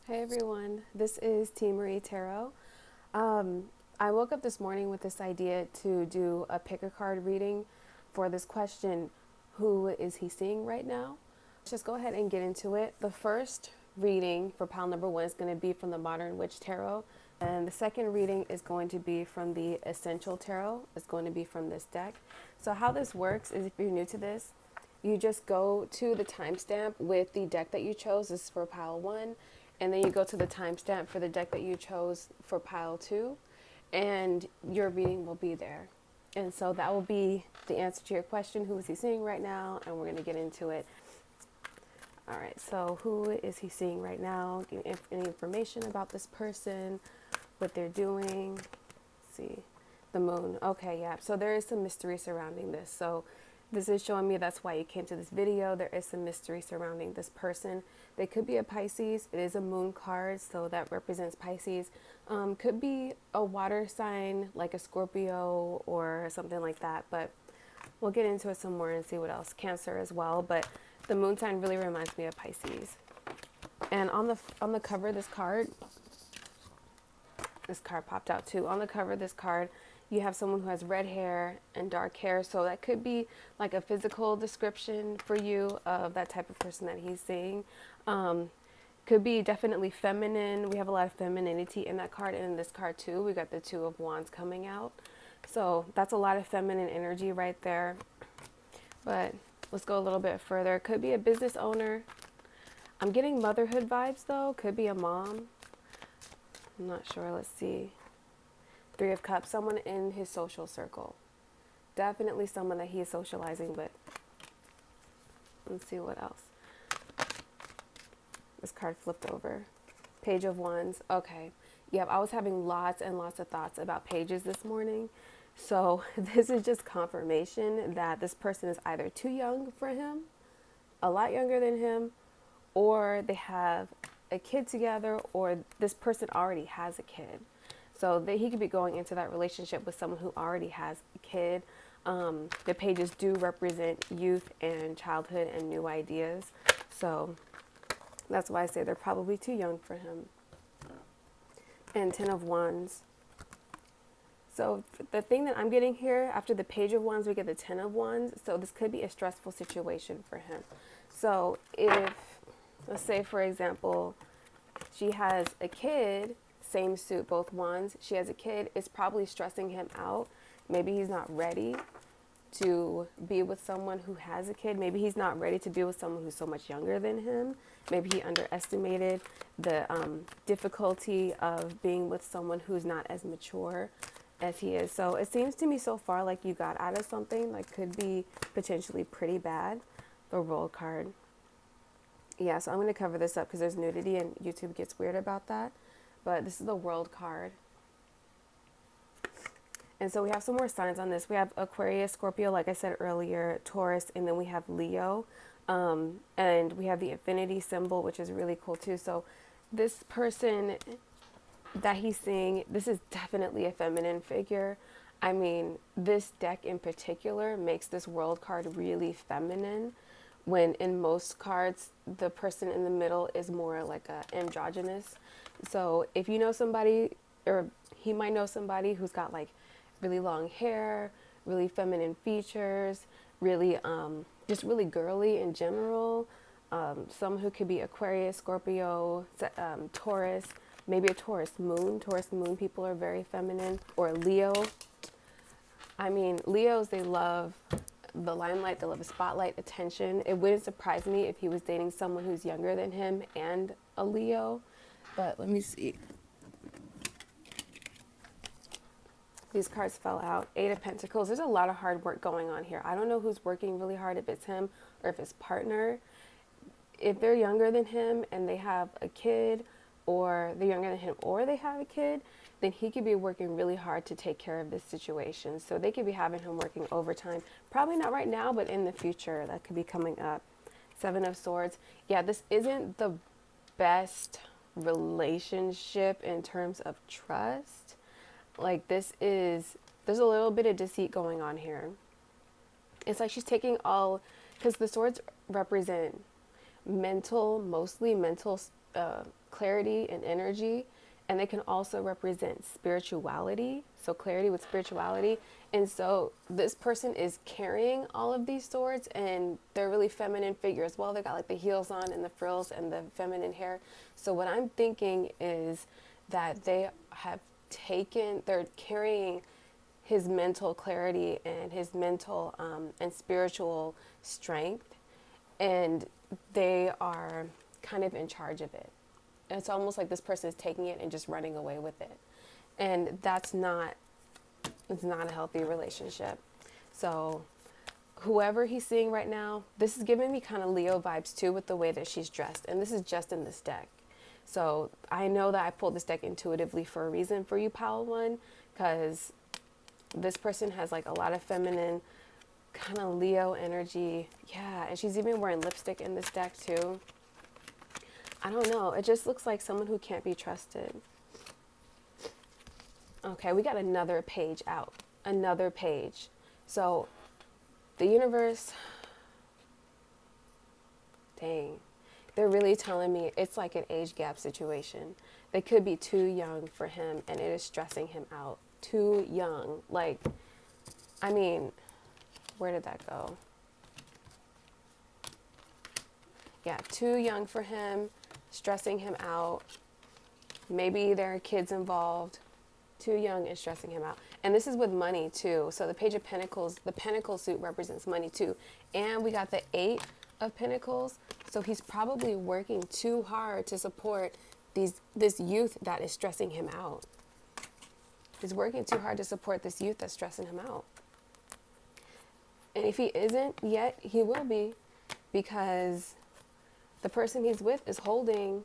Hey everyone, this is T. Marie Tarot. I woke up this morning with this idea to do a pick a card reading for this question, who is he seeing right now? Let's just go ahead and get into it. The first reading for pile number one is going to be from the Modern Witch Tarot, and the second reading is going to be from the Essential Tarot. It's going to be from this deck. So how this works is, if you're new to this, you just go to the timestamp with the deck that you chose. This is for pile one. And then you go to the timestamp for the deck that you chose for pile two, and your reading will be there. And so that will be the answer to your question, who is he seeing right now? And we're going to get into it. All right, so who is he seeing right now? Any information about this person, what they're doing? Let's see, the moon. Okay, yeah. So there is some mystery surrounding this. So this is showing me that's why you came to this video. There is some mystery surrounding this person. They could be a Pisces. It is a moon card, so that represents Pisces. Could be a water sign like a Scorpio or something like that, but we'll get into it some more and see what else. Cancer as well, but the moon sign really reminds me of Pisces. And on the cover of this card popped out too. On the cover of this card, you have someone who has red hair and dark hair. So that could be like a physical description for you of that type of person that he's seeing. Could be definitely feminine. We have a lot of femininity in that card, and in this card too. We got the Two of Wands coming out. So that's a lot of feminine energy right there. But let's go a little bit further. Could be a business owner. I'm getting motherhood vibes though. Could be a mom. I'm not sure. Let's see. Three of Cups, someone in his social circle. Definitely someone that he is socializing with. Let's see what else. This card flipped over. Page of Wands. Okay. Yep, I was having lots and lots of thoughts about pages this morning. So this is just confirmation that this person is either too young for him, a lot younger than him, or they have a kid together, or this person already has a kid. So that he could be going into that relationship with someone who already has a kid. The pages do represent youth and childhood and new ideas. So that's why I say they're probably too young for him. And Ten of Wands. So the thing that I'm getting here, after the Page of Wands, we get the Ten of Wands. So this could be a stressful situation for him. So if, let's say for example, she has a kid, same suit, both wands. She has a kid. It's probably stressing him out. Maybe he's not ready to be with someone who has a kid. Maybe he's not ready to be with someone who's so much younger than him. Maybe he underestimated the difficulty of being with someone who's not as mature as he is. So it seems to me so far like you got out of something that could be potentially pretty bad. The World card. Yeah, so I'm going to cover this up because there's nudity and YouTube gets weird about that. But this is the World card. And so we have some more signs on this. We have Aquarius, Scorpio, like I said earlier, Taurus, and then we have Leo. And we have the infinity symbol, which is really cool too. So this person that he's seeing, this is definitely a feminine figure. I mean, this deck in particular makes this World card really feminine, when in most cards, the person in the middle is more like a androgynous. So if you know somebody, or he might know somebody who's got like really long hair, really feminine features, really just really girly in general. Someone who could be Aquarius, Scorpio, Taurus, maybe a Taurus moon. Taurus moon people are very feminine. Or Leo. I mean, Leos, they love the limelight, they love the spotlight, attention. It wouldn't surprise me if he was dating someone who's younger than him and a Leo. But let me see. These cards fell out. Eight of Pentacles. There's a lot of hard work going on here. I don't know who's working really hard, if it's him or if his partner. If they're younger than him and they have a kid, or they're younger than him or they have a kid, then he could be working really hard to take care of this situation. So they could be having him working overtime. Probably not right now, but in the future, that could be coming up. Seven of Swords. Yeah, this isn't the best relationship in terms of trust. Like there's a little bit of deceit going on here. It's like she's taking all, because the swords represent mental, mostly mental clarity and energy, and they can also represent spirituality. So clarity with spirituality. And so this person is carrying all of these swords, and they're really feminine figures. Well, they got like the heels on and the frills and the feminine hair. So what I'm thinking is that they're carrying his mental clarity and his mental and spiritual strength, and they are kind of in charge of it. It's almost like this person is taking it and just running away with it. And it's not a healthy relationship. So whoever he's seeing right now, this is giving me kind of Leo vibes too with the way that she's dressed. And this is just in this deck. So I know that I pulled this deck intuitively for a reason for you, Pile One, because this person has like a lot of feminine kind of Leo energy. Yeah, and she's even wearing lipstick in this deck too. I don't know. It just looks like someone who can't be trusted. Okay, we got another page out. Another page. So the universe, dang, they're really telling me it's like an age gap situation. They could be too young for him, and it is stressing him out. Too young. Like, I mean, where did that go? Yeah, too young for him, stressing him out. Maybe there are kids involved. Too young and stressing him out. And this is with money too. So the Page of Pentacles, the Pentacle suit represents money too. And we got the 8 of Pentacles. So he's probably working too hard to support this youth that is stressing him out. He's working too hard to support this youth that's stressing him out. And if he isn't yet, he will be, because the person he's with is holding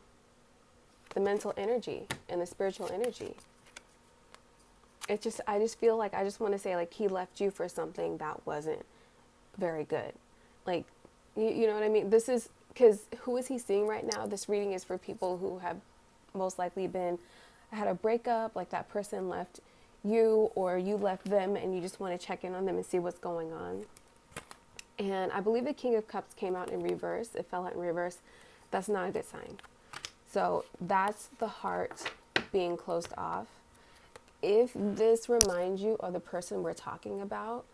the mental energy and the spiritual energy. I just feel like, I just want to say, like, he left you for something that wasn't very good. Like, you know what I mean? This is, because who is he seeing right now? This reading is for people who have most likely had a breakup, like that person left you or you left them, and you just want to check in on them and see what's going on. And I believe the King of Cups came out in reverse. It fell out in reverse. That's not a good sign. So that's the heart being closed off. If this reminds you of the person we're talking about,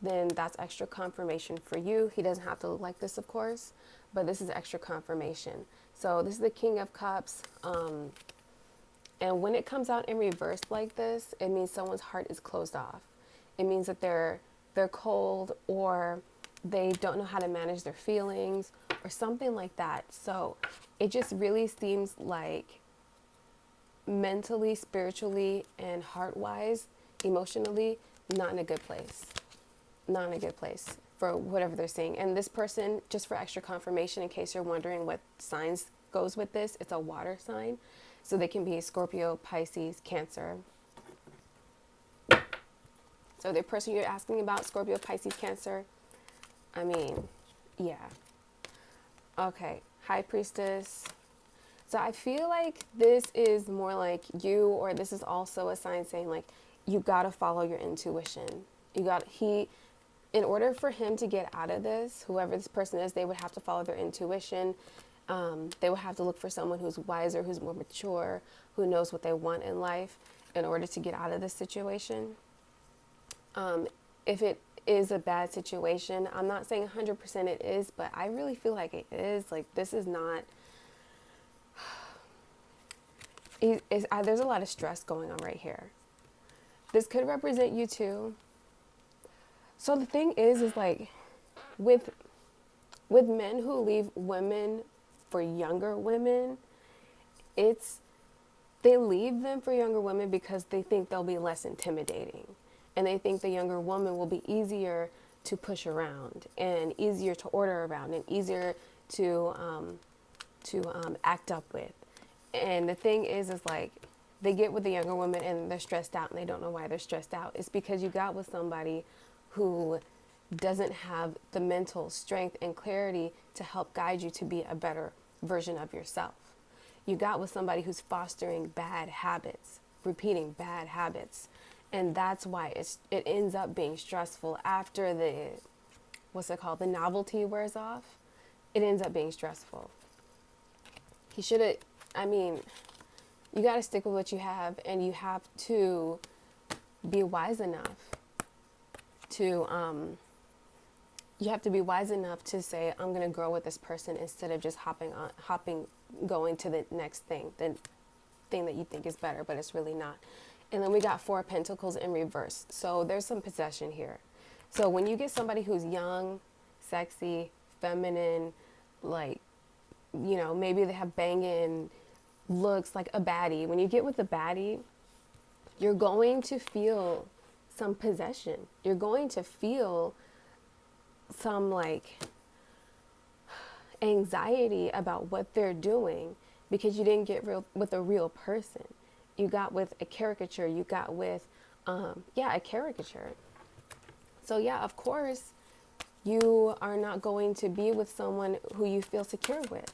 then that's extra confirmation for you. He doesn't have to look like this, of course, but this is extra confirmation. So this is the King of Cups. And when it comes out in reverse like this, it means someone's heart is closed off. It means that they're cold, or they don't know how to manage their feelings, or something like that. So it just really seems like mentally, spiritually, and heart-wise, emotionally, not in a good place. Not in a good place for whatever they're seeing. And this person, just for extra confirmation, in case you're wondering what signs goes with this, it's a water sign. So they can be Scorpio, Pisces, Cancer. So the person you're asking about, Scorpio, Pisces, Cancer, I mean, yeah. Okay, High Priestess. So I feel like this is more like you, or this is also a sign saying, like, you got to follow your intuition. In order for him to get out of this, whoever this person is, they would have to follow their intuition. They would have to look for someone who's wiser, who's more mature, who knows what they want in life in order to get out of this situation. If it is a bad situation, I'm not saying 100% it is, but I really feel like it is. Like, this is not... there's a lot of stress going on right here. This could represent you too. So the thing is like, with men who leave women for younger women, they leave them for younger women because they think they'll be less intimidating, and they think the younger woman will be easier to push around, and easier to order around, and easier to act up with. And the thing is like, they get with the younger woman and they're stressed out, and they don't know why they're stressed out. It's because you got with somebody who doesn't have the mental strength and clarity to help guide you to be a better version of yourself. You got with somebody who's fostering bad habits, repeating bad habits. And that's why it ends up being stressful after the novelty wears off. It ends up being stressful. He should have, I mean, you got to stick with what you have, and you have to be wise enough to, you have to be wise enough to say, I'm going to grow with this person instead of just going to the next thing, the thing that you think is better, but it's really not. And then we got 4 of Pentacles in reverse. So there's some possession here. So when you get somebody who's young, sexy, feminine, like, you know, maybe they have banging looks like a baddie. When you get with a baddie, you're going to feel some possession. You're going to feel some like anxiety about what they're doing because you didn't get real with a real person. You got with a caricature. You got with, a caricature. So yeah, of course, you are not going to be with someone who you feel secure with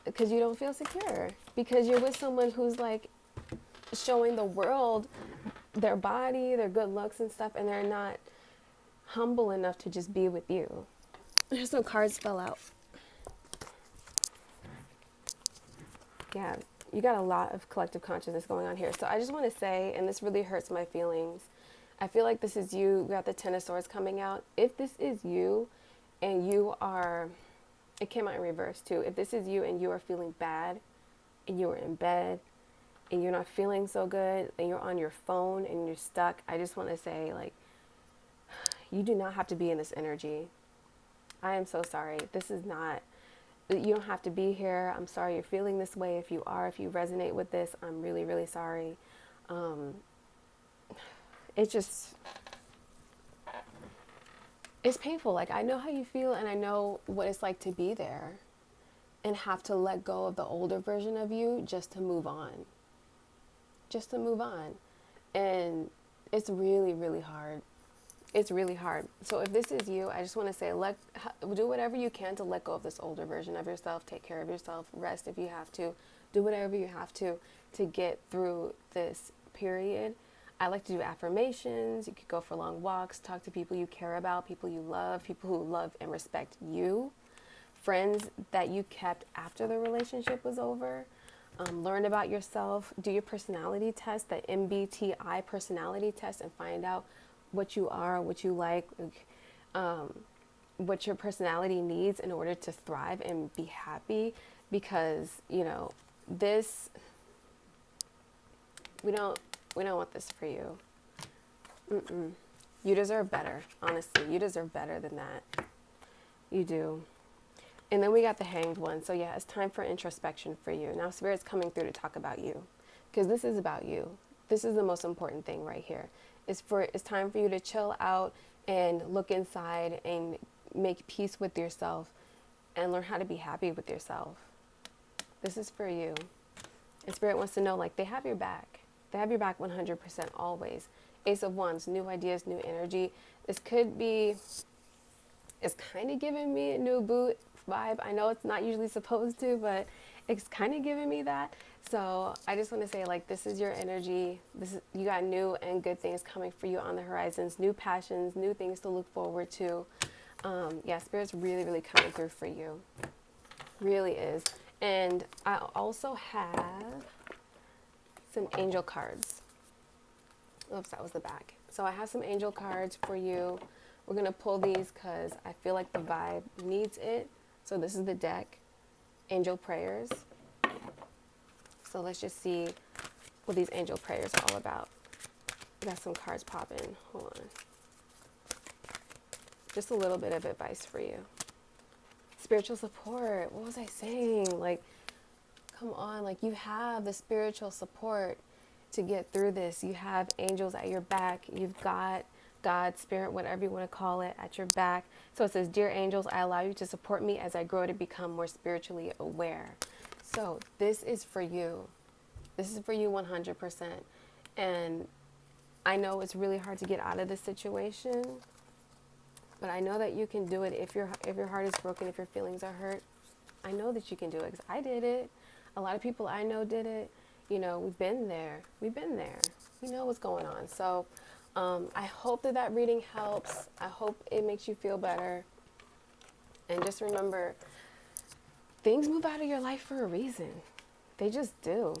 because you don't feel secure because you're with someone who's like showing the world their body, their good looks and stuff, and they're not humble enough to just be with you. There's some cards fell out. Yeah, you got a lot of collective consciousness going on here. So I just want to say, and this really hurts my feelings, I feel like this is you. We got the Ten of Swords coming out. If this is you and you are, it came out in reverse too. If this is you and you are feeling bad and you are in bed and you're not feeling so good and you're on your phone and you're stuck, I just want to say, like, you do not have to be in this energy. I am so sorry. This is not, you don't have to be here. I'm sorry you're feeling this way. If you resonate with this, I'm really, really sorry. It's painful. Like, I know how you feel and I know what it's like to be there and have to let go of the older version of you just to move on. Just to move on. And it's really, really hard. It's really hard. So if this is you, I just want to say, do whatever you can to let go of this older version of yourself. Take care of yourself. Rest if you have to. Do whatever you have to get through this period. I like to do affirmations. You could go for long walks, talk to people you care about, people you love, people who love and respect you, friends that you kept after the relationship was over. Learn about yourself. Do your personality test, the MBTI personality test, and find out what you are, what you like, what your personality needs in order to thrive and be happy. Because, you know, this, we don't want this for you. You deserve better. Honestly, you deserve better than that. You do. And then we got the Hanged One. So yeah, it's time for introspection for you. Now Spirit's coming through to talk about you, because this is about you. This is the most important thing right here. It's time for you to chill out and look inside and make peace with yourself and learn how to be happy with yourself. This is for you. And Spirit wants to know, like, they have your back. They have your back 100% always. Ace of Wands, new ideas, new energy. This could be, it's kind of giving me a new boot vibe. I know it's not usually supposed to, but it's kind of giving me that. So I just want to say, like, this is your energy. You got new and good things coming for you on the horizons, new passions, new things to look forward to. Spirit's really, really coming through for you. Really is. And I also have some angel cards. Oops, that was the back. So I have some angel cards for you. We're going to pull these because I feel like the vibe needs it. So this is the deck, Angel Prayers. So let's just see what these angel prayers are all about. We got some cards popping. Hold on. Just a little bit of advice for you. Spiritual support. What was I saying? Like, come on. Like, you have the spiritual support to get through this. You have angels at your back. You've got God, Spirit, whatever you want to call it, at your back. So it says, Dear angels, I allow you to support me as I grow to become more spiritually aware. So this is for you. This is for you 100%. And I know it's really hard to get out of this situation, but I know that you can do it if your heart is broken, if your feelings are hurt. I know that you can do it because I did it. A lot of people I know did it. You know, we've been there. We know what's going on. So I hope that reading helps. I hope it makes you feel better. And just remember, things move out of your life for a reason. They just do.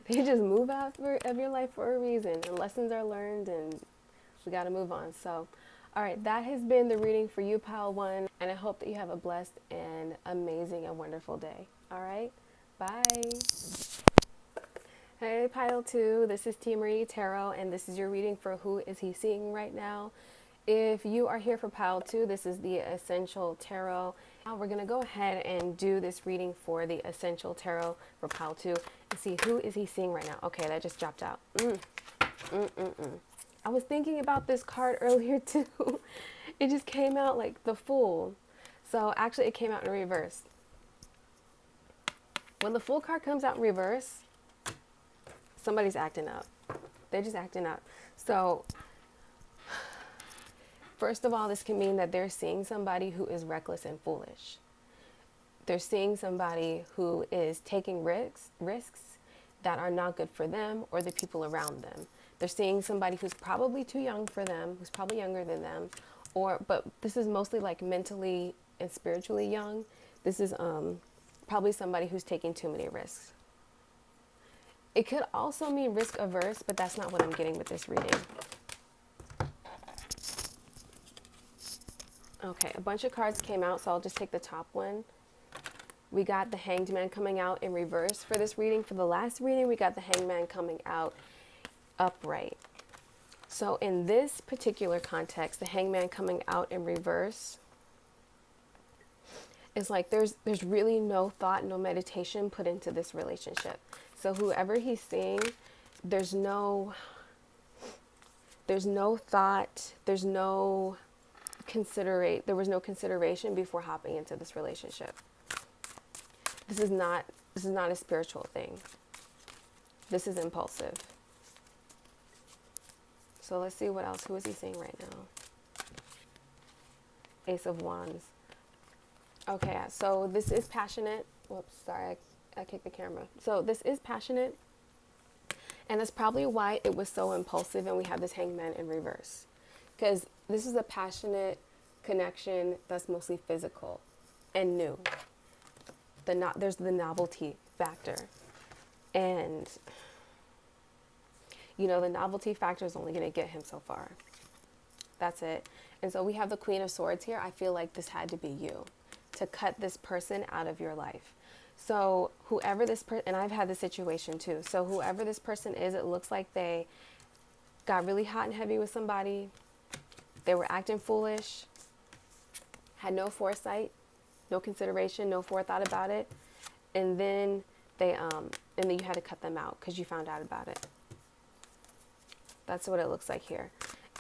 They just move out of your life for a reason, and lessons are learned, and we got to move on. So, all right, that has been the reading for you, Pile 1, and I hope that you have a blessed and amazing and wonderful day. All right, bye. Hey, Pile 2, this is Tia Marie Tarot, and this is your reading for Who Is He Seeing Right Now. If you are here for Pile 2, this is the Essential Tarot. Now we're going to go ahead and do this reading for the Essential Tarot for Pile 2 and see who is he seeing right now. Okay, that just dropped out. I was thinking about this card earlier too. It just came out like the Fool. So actually it came out in reverse. When the Fool card comes out in reverse, somebody's acting up. They're just acting up. So first of all, this can mean that they're seeing somebody who is reckless and foolish. They're seeing somebody who is taking risks that are not good for them or the people around them. They're seeing somebody who's probably too young for them, who's probably younger than them, but this is mostly like mentally and spiritually young. This is probably somebody who's taking too many risks. It could also mean risk averse, but that's not what I'm getting with this reading. Okay, a bunch of cards came out, so I'll just take the top one. We got the Hanged Man coming out in reverse for this reading. For the last reading, we got the Hanged Man coming out upright. So in this particular context, the Hanged Man coming out in reverse is like there's really no thought, no meditation put into this relationship. So whoever he's seeing, there's no thought, there was no consideration before hopping into this relationship. This is not a spiritual thing. This is impulsive. So let's see what else. Who is he seeing right now? Ace of Wands. Okay, so this is passionate. Whoops, sorry, I kicked the camera. So this is passionate, and that's probably why it was so impulsive, and we have this Hanged Man in reverse. Because this is a passionate connection that's mostly physical and new. There's the novelty factor. And, you know, the novelty factor is only going to get him so far. That's it. And so we have the Queen of Swords here. I feel like this had to be you to cut this person out of your life. So whoever this person, and I've had this situation too. So whoever this person is, it looks like they got really hot and heavy with somebody. They were acting foolish, had no foresight, no consideration, no forethought about it, and then you had to cut them out because you found out about it. That's what it looks like here.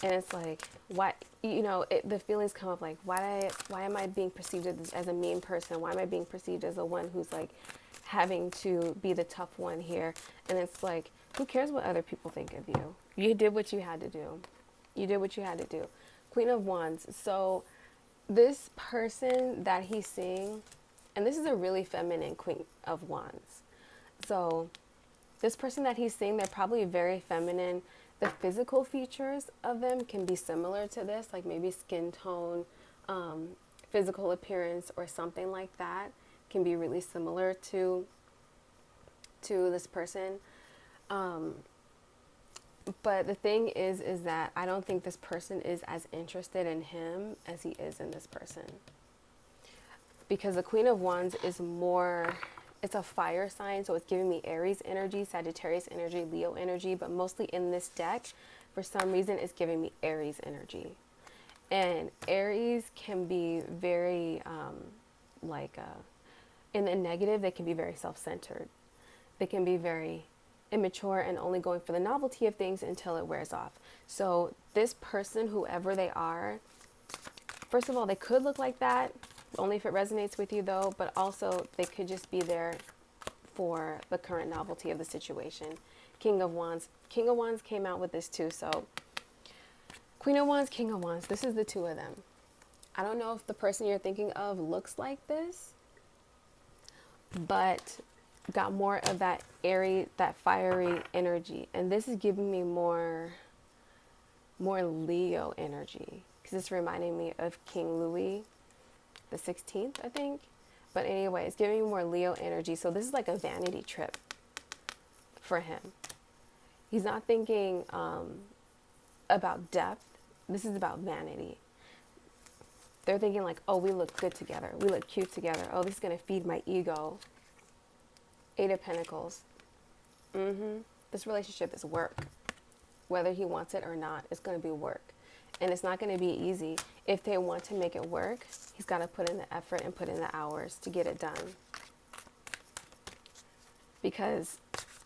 And it's like, why, the feelings come up like, why am I being perceived as a mean person? Why am I being perceived as the one who's like having to be the tough one here? And it's like, who cares what other people think of you? You did what you had to do. You did what you had to do. Queen of Wands. So this person that he's seeing, and this is a really feminine Queen of Wands. So this person that he's seeing, they're probably very feminine. The physical features of them can be similar to this, like maybe skin tone, physical appearance, or something like that can be really similar to this person. But the thing is that I don't think this person is as interested in him as he is in this person. Because the Queen of Wands is more, it's a fire sign, so it's giving me Aries energy, Sagittarius energy, Leo energy, but mostly in this deck, for some reason, it's giving me Aries energy. And Aries can be very, in the negative, they can be very self-centered. They can be very immature and only going for the novelty of things until it wears off. So this person, whoever they are, first of all, they could look like that, only if it resonates with you though, but also they could just be there for the current novelty of the situation. King of Wands. King of Wands came out with this too, so Queen of Wands, King of Wands, this is the two of them. I don't know if the person you're thinking of looks like this, but got more of that airy, that fiery energy. And this is giving me more Leo energy, because it's reminding me of King Louis the 16th, I think. But anyways, giving you more Leo energy. So this is like a vanity trip for him. He's not thinking about depth. This is about vanity. They're thinking like, oh, we look good together. We look cute together. Oh, this is going to feed my ego. 8 of Pentacles. This relationship is work. Whether he wants it or not, it's going to be work. And it's not going to be easy. If they want to make it work, he's got to put in the effort and put in the hours to get it done. Because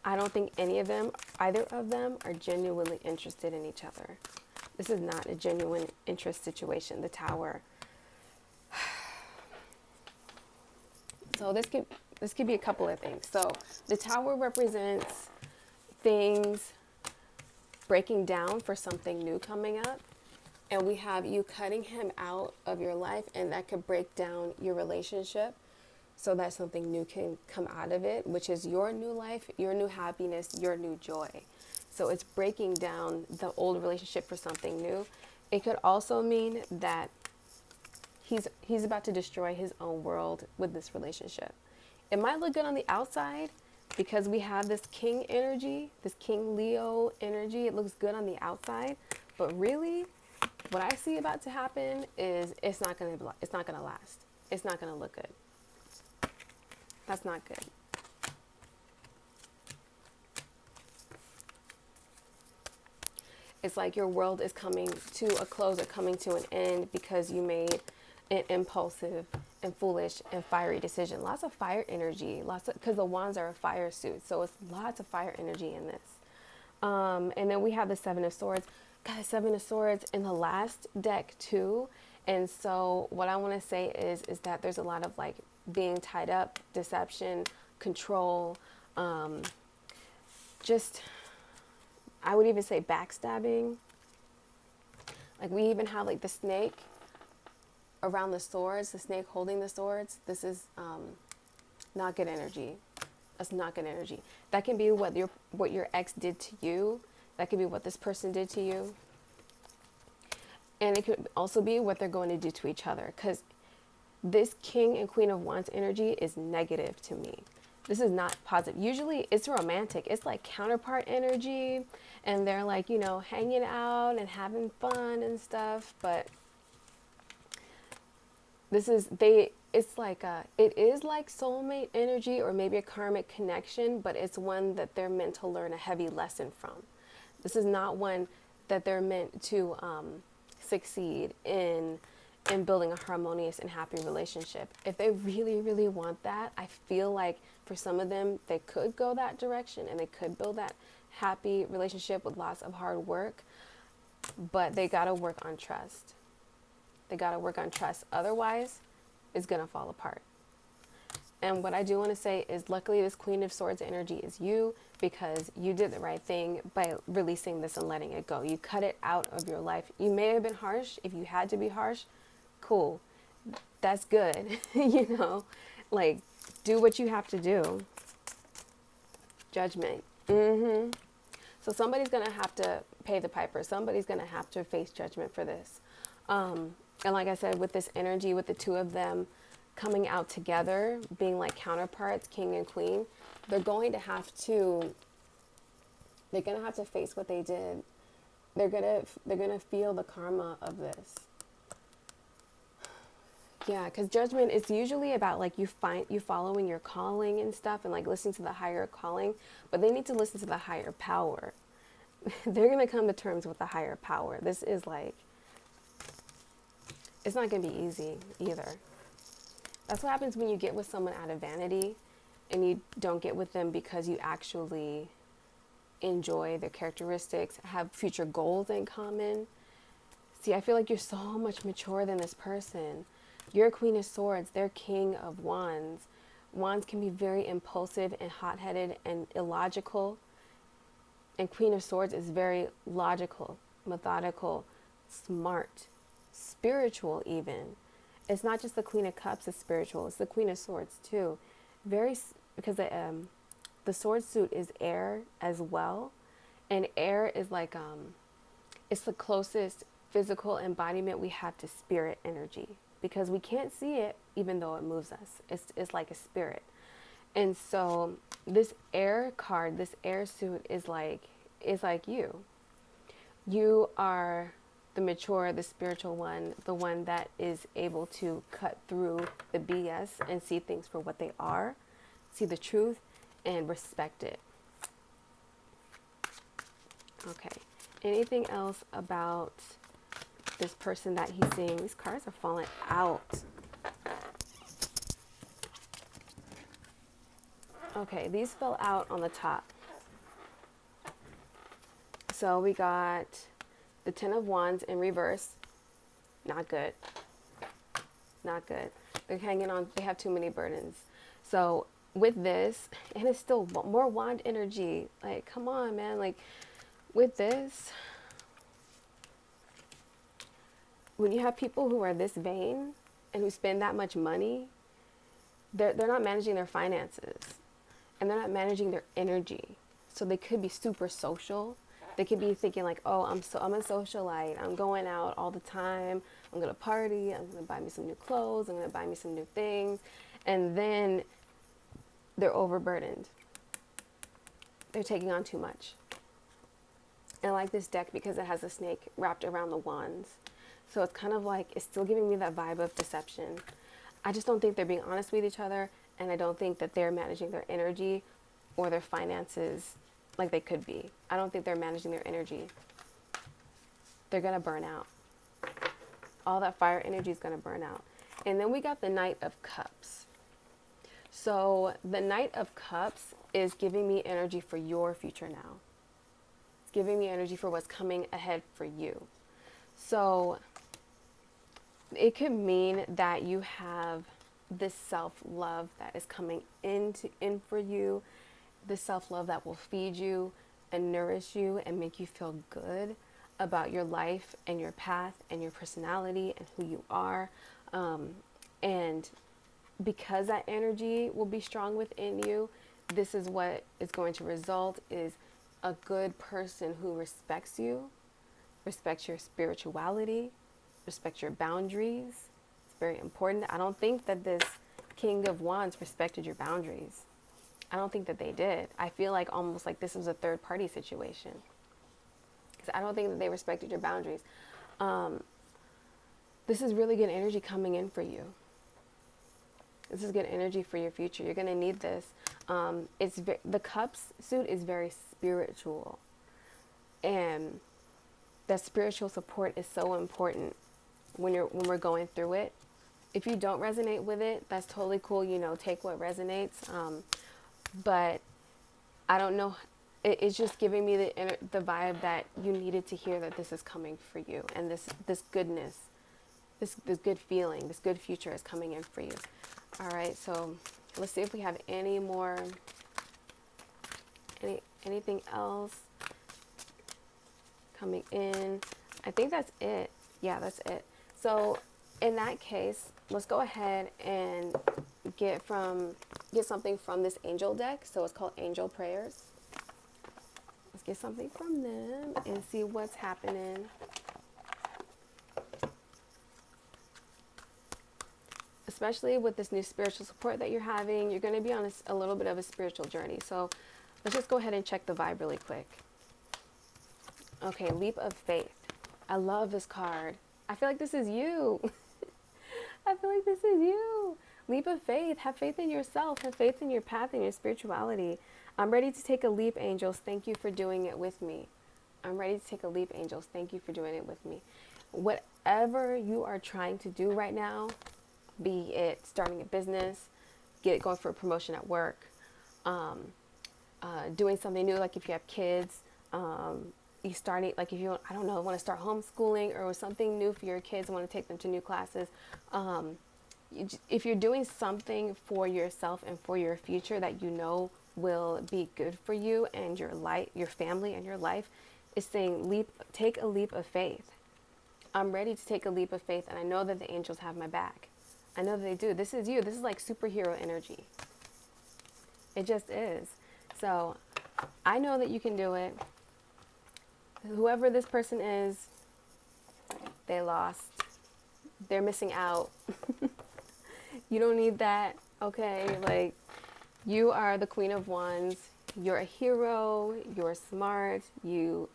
I don't think either of them are genuinely interested in each other. This is not a genuine interest situation. The Tower. So this could be a couple of things. So the Tower represents things breaking down for something new coming up. And we have you cutting him out of your life, and that could break down your relationship so that something new can come out of it, which is your new life, your new happiness, your new joy. So it's breaking down the old relationship for something new. It could also mean that he's about to destroy his own world with this relationship. It might look good on the outside because we have this King energy, this King Leo energy. It looks good on the outside, but really what I see about to happen is it's not going to last. It's not going to look good. That's not good. It's like your world is coming to a close or coming to an end because you made an impulsive and foolish and fiery decision. Lots of fire energy, because the wands are a fire suit. So it's lots of fire energy in this. And then we have the 7 of Swords. Got the 7 of Swords in the last deck too. And so what I want to say is that there's a lot of like being tied up, deception, control, I would even say backstabbing. Like we even have like the snake around the swords, the snake holding the swords. This is not good energy. That's not good energy. That can be what your ex did to you. That could be what this person did to you. And it could also be what they're going to do to each other. Because this King and Queen of Wands energy is negative to me. This is not positive. Usually it's romantic. It's like counterpart energy. And they're like, hanging out and having fun and stuff. But it is like soulmate energy or maybe a karmic connection, but it's one that they're meant to learn a heavy lesson from. This is not one that they're meant to succeed in building a harmonious and happy relationship. If they really, really want that, I feel like for some of them, they could go that direction and they could build that happy relationship with lots of hard work, but they got to work on trust. They got to work on trust. Otherwise, it's going to fall apart. And what I do want to say is luckily this Queen of Swords energy is you, because you did the right thing by releasing this and letting it go. You cut it out of your life. You may have been harsh. If you had to be harsh, cool. That's good. Like do what you have to do. Judgment. So somebody's going to have to pay the piper. Somebody's going to have to face judgment for this. And like I said, with this energy, with the two of them coming out together, being like counterparts, king and queen, they're going to have to face what they did. They're gonna feel the karma of this. Yeah, because judgment is usually about like you following your calling and stuff and like listening to the higher calling, but they need to listen to the higher power. They're gonna come to terms with the higher power. This is like, it's not gonna be easy either. That's what happens when you get with someone out of vanity and you don't get with them because you actually enjoy their characteristics, have future goals in common. See, I feel like you're so much mature than this person. You're a Queen of Swords, they're King of Wands. Wands can be very impulsive and hot-headed and illogical. And Queen of Swords is very logical, methodical, smart, spiritual even. It's not just the Queen of Cups is spiritual, it's the Queen of Swords too. Because the sword suit is air as well. And air is like, it's the closest physical embodiment we have to spirit energy. because we can't see it even though it moves us. It's like a spirit. And so this air card, this air suit is like you. You are the mature, the spiritual one, the one that is able to cut through the BS and see things for what they are, see the truth, and respect it. Okay. Anything else about this person that he's seeing? These cards are falling out. Okay, these fell out on the top. So we got the Ten of Wands in reverse. Not good. Not good. They're hanging on. They have too many burdens. So with this, and it's still more wand energy. Like, come on, man. Like, with this, when you have people who are this vain and who spend that much money, they're not managing their finances. And they're not managing their energy. So they could be super social. They could be thinking like, oh, I'm a socialite. I'm going out all the time. I'm going to party. I'm going to buy me some new clothes. I'm going to buy me some new things. And then they're overburdened. They're taking on too much. And I like this deck because it has a snake wrapped around the wands. So it's kind of like, it's still giving me that vibe of deception. I just don't think they're being honest with each other. And I don't think that they're managing their energy or their finances like they could be. I don't think they're managing their energy. They're going to burn out. All that fire energy is going to burn out. And then we got the Knight of Cups. So the Knight of Cups is giving me energy for your future now. It's giving me energy for what's coming ahead for you. So it could mean that you have this self-love that is coming in for you, this self-love that will feed you and nourish you and make you feel good about your life and your path and your personality and who you are. And because that energy will be strong within you, this is what is going to result is a good person who respects you, respects your spirituality, respects your boundaries. Very important. I don't think that this King of Wands respected your boundaries. I don't think that they did. I feel like almost like this was a third party situation. Because I don't think that they respected your boundaries. This is really good energy coming in for you. This is good energy for your future. You're going to need this. The Cups suit is very spiritual. And that spiritual support is so important when we're going through it. If you don't resonate with it, that's totally cool. Take what resonates. But I don't know. It's just giving me the vibe that you needed to hear that this is coming for you, and this goodness, this good feeling, this good future is coming in for you. All right. So let's see if we have any more. Anything else coming in? I think that's it. Yeah, that's it. So in that case, let's go ahead and get something from this angel deck. So it's called Angel Prayers. Let's get something from them and see what's happening. Especially with this new spiritual support that you're having, you're going to be on a little bit of a spiritual journey. So let's just go ahead and check the vibe really quick. Okay, Leap of Faith. I love this card. I feel like this is you. I feel like this is you. Leap of faith. Have faith in yourself. Have faith in your path and your spirituality. I'm ready to take a leap, angels. Thank you for doing it with me. I'm ready to take a leap, angels. Thank you for doing it with me. Whatever you are trying to do right now, be it starting a business, going for a promotion at work, doing something new, like if you have kids, you starting, like if you want, I don't know, want to start homeschooling or something new for your kids and want to take them to new classes. If you're doing something for yourself and for your future that you know will be good for you and your life, your family and your life, is saying take a leap of faith. I'm ready to take a leap of faith, and I know that the angels have my back. I know that they do. This is you. This is like superhero energy. It just is. So I know that you can do it. Whoever this person is, they lost. they're missing out. You don't need that, okay? Like, you are the Queen of Wands. You're a hero. You're smart. You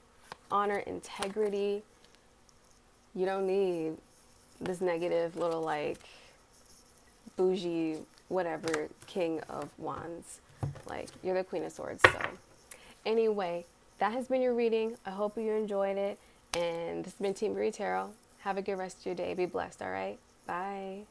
honor integrity. You don't need this negative little, like, bougie, whatever, King of Wands. Like, you're the Queen of Swords. So, anyway, that has been your reading. I hope you enjoyed it. And this has been Team Marie Tarot. Have a good rest of your day. Be blessed, all right? Bye.